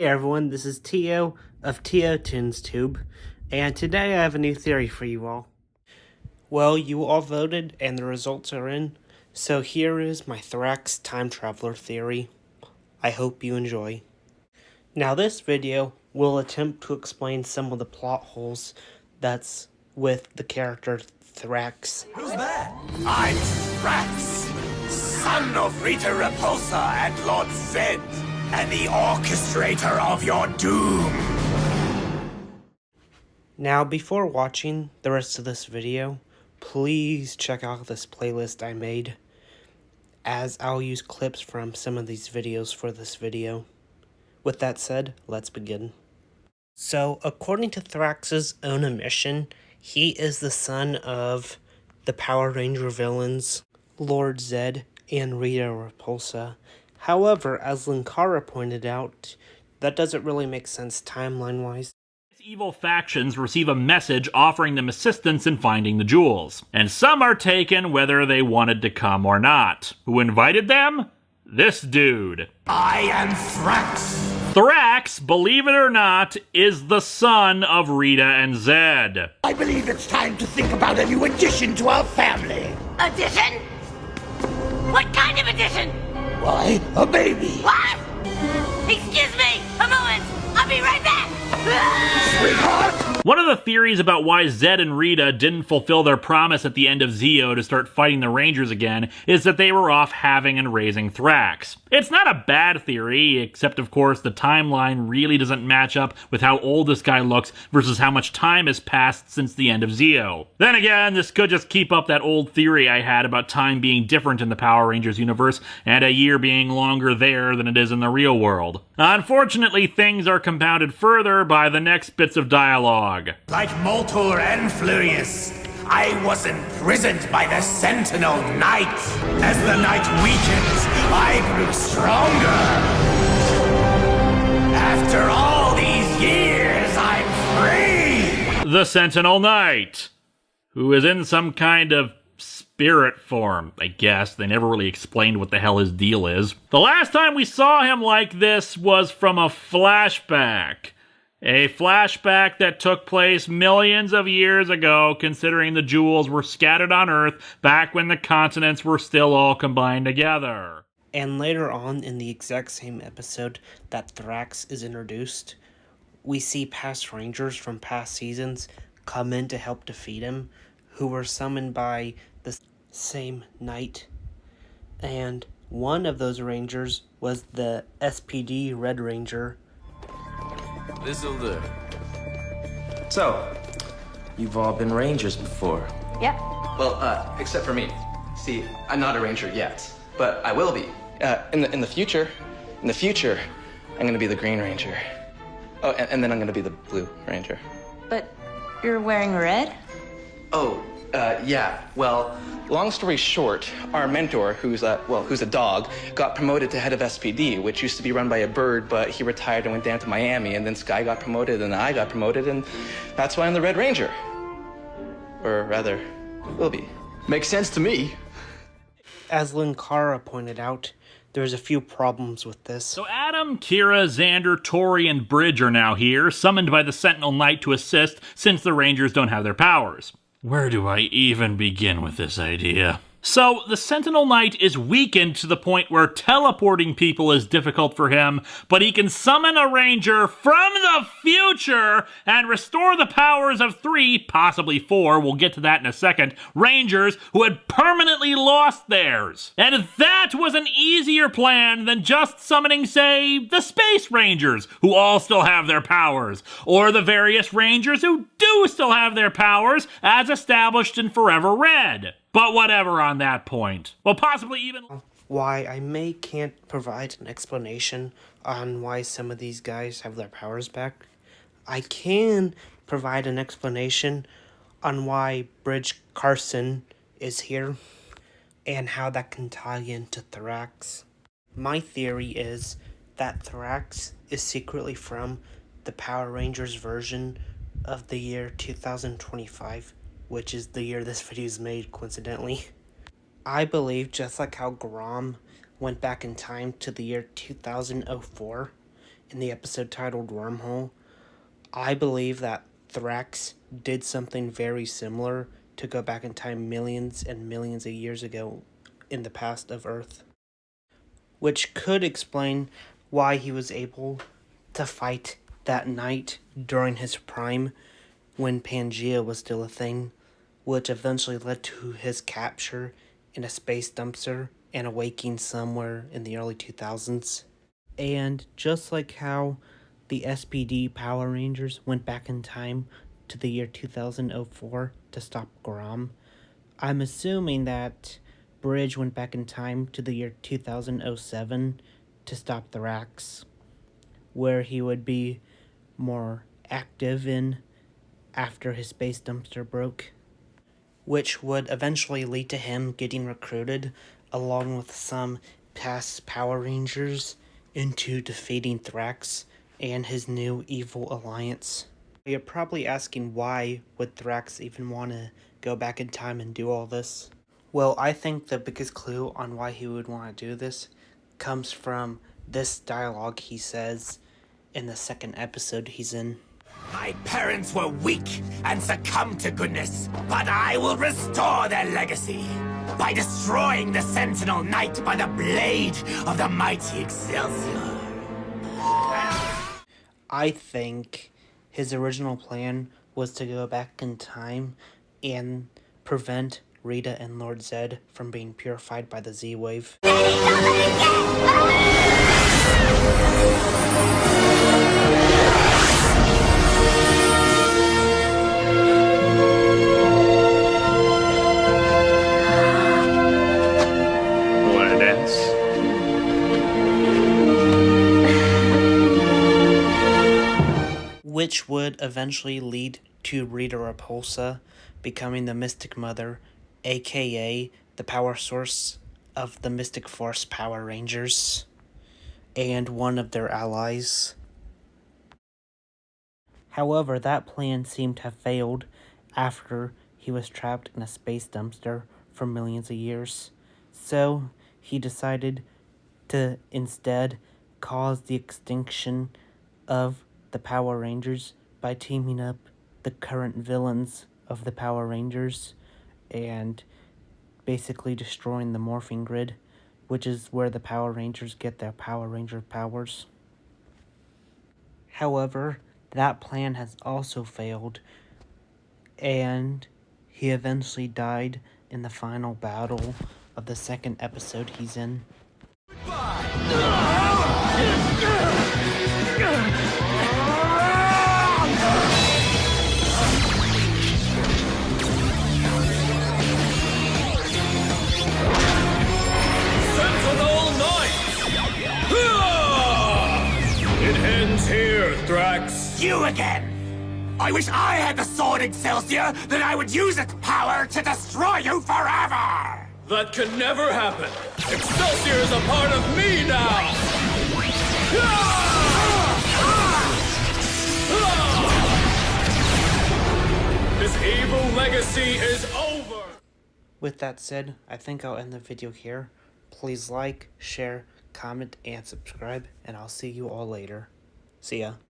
Hey everyone, this is Tio of Tio Tunes Tube, and today I have a new theory for you all. Well, you all voted and the results are in, so here is my Thrax time traveler theory. I hope you enjoy. Now this video will attempt to explain some of the plot holes that's with the character Thrax. Who's that? I'm Thrax, son of Rita Repulsa and Lord Zed, and the orchestrator of your doom. Now, before watching the rest of this video, please check out this playlist I made, as I'll use clips from some of these videos for this video. With that said, let's begin. So, according to Thrax's own admission, he is the son of the Power Ranger villains, Lord Zed and Rita Repulsa. However, as Linkara pointed out, that doesn't really make sense timeline-wise. Evil factions receive a message offering them assistance in finding the jewels, and some are taken whether they wanted to come or not. Who invited them? This dude. I am Thrax. Thrax, believe it or not, is the son of Rita and Zed. I believe it's time to think about a new addition to our family. Addition? What kind of addition? Why, a baby. What? Excuse me, a moment. I'll be right back. Sweetheart! One of the theories about why Zed and Rita didn't fulfill their promise at the end of Zeo to start fighting the Rangers again is that they were off having and raising Thrax. It's not a bad theory, except of course the timeline really doesn't match up with how old this guy looks versus how much time has passed since the end of Zeo. Then again, this could just keep up that old theory I had about time being different in the Power Rangers universe and a year being longer there than it is in the real world. Unfortunately, things are compounded further by the next bits of dialogue. Like Moltor and Furious, I was imprisoned by the Sentinel Knight. As the night weakened, I grew stronger. After all these years, I'm free. The Sentinel Knight, who is in some kind of spirit form, I guess. They never really explained what the hell his deal is. The last time we saw him like this was from a flashback. A flashback that took place millions of years ago, considering the jewels were scattered on Earth back when the continents were still all combined together. And later on in the exact same episode that Thrax is introduced, we see past Rangers from past seasons come in to help defeat him, who were summoned by the same night. And one of those Rangers was the SPD Red Ranger. This'll do. So, you've all been Rangers before. Yep. Well, except for me. See, I'm not a ranger yet, but I will be. In the future, I'm gonna be the Green Ranger. Oh, and then I'm gonna be the Blue Ranger. But you're wearing red? Oh, yeah. Well, long story short, our mentor, who's a dog, got promoted to head of SPD, which used to be run by a bird, but he retired and went down to Miami, and then Sky got promoted, and I got promoted, and that's why I'm the Red Ranger. Or rather, will be. Makes sense to me. As Linkara pointed out, there's a few problems with this. So Adam, Kira, Xander, Tori, and Bridge are now here, summoned by the Sentinel Knight to assist since the Rangers don't have their powers. Where do I even begin with this idea? So, the Sentinel Knight is weakened to the point where teleporting people is difficult for him, but he can summon a Ranger from the future and restore the powers of 3, possibly 4, we'll get to that in a second, Rangers who had permanently lost theirs. And that was an easier plan than just summoning, say, the Space Rangers, who all still have their powers, or the various Rangers who do still have their powers, as established in Forever Red. But whatever on that point. Well, possibly even... Why I can't provide an explanation on why some of these guys have their powers back. I can provide an explanation on why Bridge Carson is here and how that can tie into Thrax. My theory is that Thrax is secretly from the Power Rangers version of the year 2025. Which is the year this video is made, coincidentally. I believe, just like how Grom went back in time to the year 2004, in the episode titled Wormhole, I believe that Thrax did something very similar to go back in time millions and millions of years ago in the past of Earth, which could explain why he was able to fight that night during his prime when Pangea was still a thing, which eventually led to his capture in a space dumpster and awakening somewhere in the early 2000s. And just like how the SPD Power Rangers went back in time to the year 2004 to stop Grom, I'm assuming that Bridge went back in time to the year 2007 to stop Thrax, where he would be more active in after his space dumpster broke, which would eventually lead to him getting recruited along with some past Power Rangers into defeating Thrax and his new evil alliance. You're probably asking, why would Thrax even want to go back in time and do all this? Well, I think the biggest clue on why he would want to do this comes from this dialogue he says in the second episode he's in. My parents were weak and succumbed to goodness, but I will restore their legacy by destroying the Sentinel Knight by the blade of the mighty Excelsior. I think his original plan was to go back in time and prevent Rita and Lord Zed from being purified by the Z-Wave. Wanna dance? Which would eventually lead to Rita Repulsa becoming the Mystic Mother, aka the power source of the Mystic Force Power Rangers, and one of their allies. However, that plan seemed to have failed after he was trapped in a space dumpster for millions of years. So he decided to instead cause the extinction of the Power Rangers by teaming up the current villains of the Power Rangers and basically destroying the morphing grid, which is where the Power Rangers get their Power Ranger powers. However, that plan has also failed, and he eventually died in the final battle of the second episode he's in. Sentinel Knight! It ends here, Thrax. You again! I wish I had the sword Excelsior, then I would use its power to destroy you forever! That can never happen. Excelsior is a part of me now! His evil legacy is over! With that said, I think I'll end the video here. Please like, share, comment, and subscribe, and I'll see you all later. See ya.